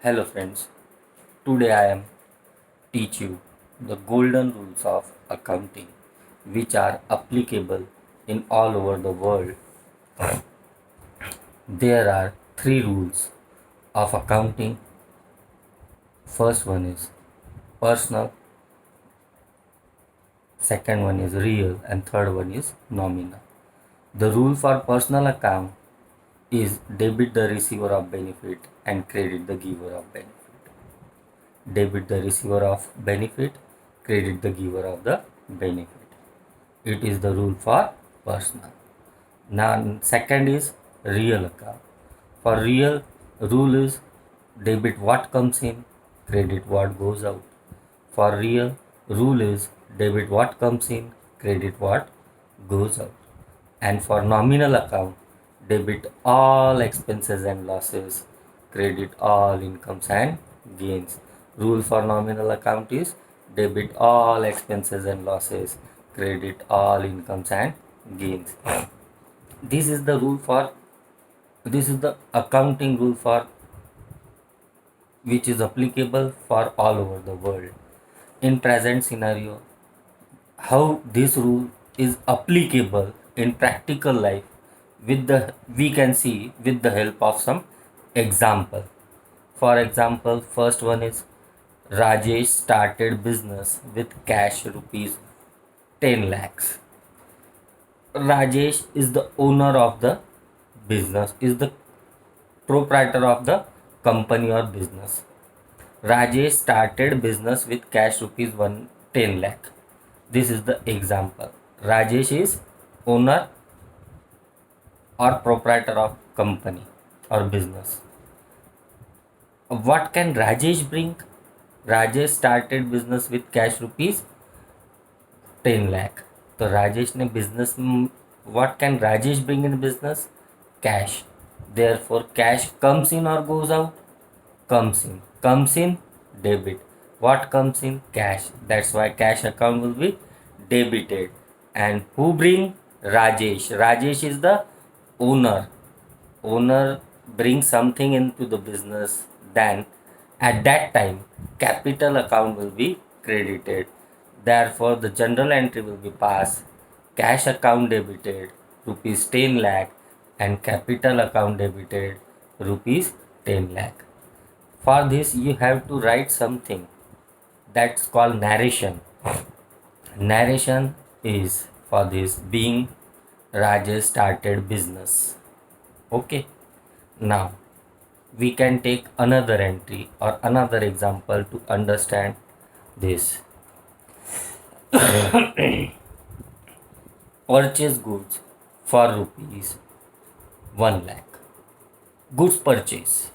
Hello friends, today I am teach you the golden rules of accounting which are applicable in all over the world. There are three rules of accounting. First one is personal, second one is real and third one is nominal. The rule for personal account is debit the receiver of benefit and credit the giver of benefit. Debit the receiver of benefit, credit the giver of the benefit. It is the rule for personal. Now, second is real account. For real, rule is debit what comes in, credit what goes out. For real, rule is debit what comes in, credit what goes out. And for nominal account, debit all expenses and losses, credit all incomes and gains. Rule for nominal account is debit all expenses and losses, credit all incomes and gains. This is the rule for this is the accounting rule for which is applicable for all over the world. In present scenario, how this rule is applicable in practical life we can see with the help of some example. For example, first one is Rajesh started business with cash rupees 10 lakhs. Rajesh is the owner of the business, is the proprietor of the company or business. Rajesh started business with cash rupees 110 lakh. This is the example. Rajesh is owner or proprietor of company or business. What can Rajesh bring? Rajesh started business with cash rupees 10 lakh. तो राजेश ने business what can Rajesh bring in business? Cash. Therefore, cash comes in or goes out? Comes in. Comes in, debit. What comes in? Cash. That's why cash account will be debited. And who bring? Rajesh. Rajesh is the owner. Owner brings something into the business, then at that time capital account will be credited. Therefore, the general entry will be passed. Cash account debited rupees 10 lakh and capital account debited rupees 10 lakh. For this, you have to write something that's called narration. Narration is for this being Rajesh started business. Okay. Now we can take another entry or another example to understand this. Purchase goods for rupees 1 lakh. Goods purchase.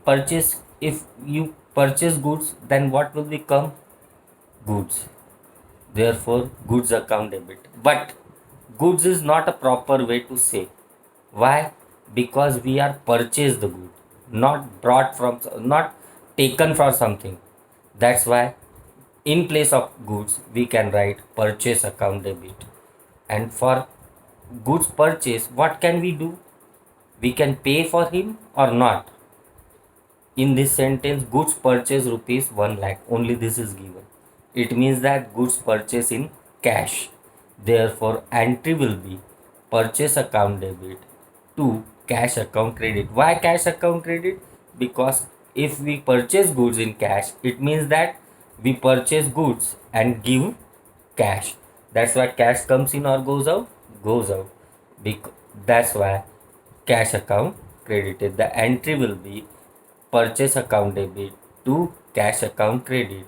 Purchase, if you purchase goods, then what will become? Goods. Therefore, goods account debit. But goods is not a proper way to say. Why? Because we are purchased the good, not brought from, not taken for something. That's why in place of goods we can write purchase account debit. And for goods purchase, what can we do? We can pay for him or not. In this sentence, goods purchase rupees 1 lakh. Only this is given. It means that goods purchase in cash. Therefore, entry will be purchase account debit to cash account credit. Why cash account credit? Because if we purchase goods in cash, it means that we purchase goods and give cash. That's why cash comes in or goes out? Goes out. That's why cash account credited. The entry will be purchase account debit to cash account credit.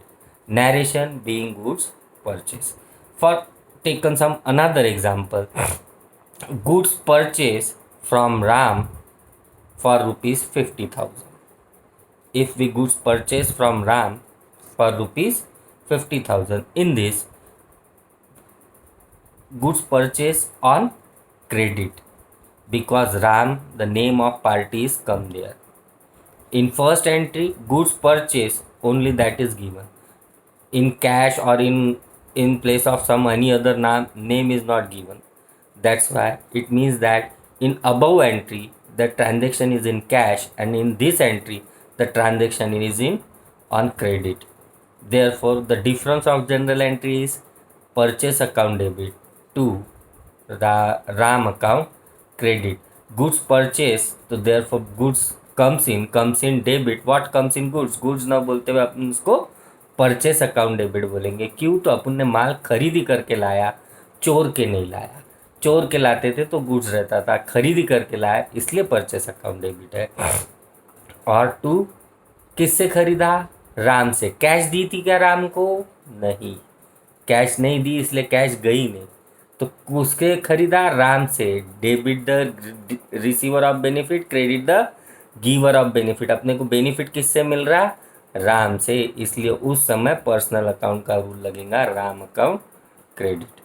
Narration being goods purchase. For taken some another example, goods purchase from Ram for rupees 50,000. If we goods purchase from Ram for rupees 50,000, in this goods purchase on credit because Ram, the name of party, is come there. In first entry, goods purchase only that is given. In cash or in place of some any other name is not given. That's why it means that in above entry the transaction is in cash, and in this entry the transaction is in on credit. Therefore, the difference of journal entry is purchase account debit to RAM account credit. Goods purchase, तो therefore goods comes in debit. What comes in goods? goods ना बोलते हुए अपन उसको purchase account debit बोलेंगे. क्यों? तो अपन ने माल खरीदी करके लाया, चोर के नहीं लाया. चोर के लाते थे तो गुड्स रहता था, खरीदी करके लाया इसलिए परचेस अकाउंट डेबिट है. और टू, किससे खरीदा? राम से. कैश दी थी क्या राम को? नहीं, कैश नहीं दी, इसलिए कैश गई नहीं. तो उसके खरीदा राम से. Debit the receiver of benefit, credit the giver of benefit. अपने को बेनिफिट किससे मिल रहा? राम से. इसलिए उस समय पर्सनल अकाउंट का रूल लगेगा, राम अकाउंट क्रेडिट.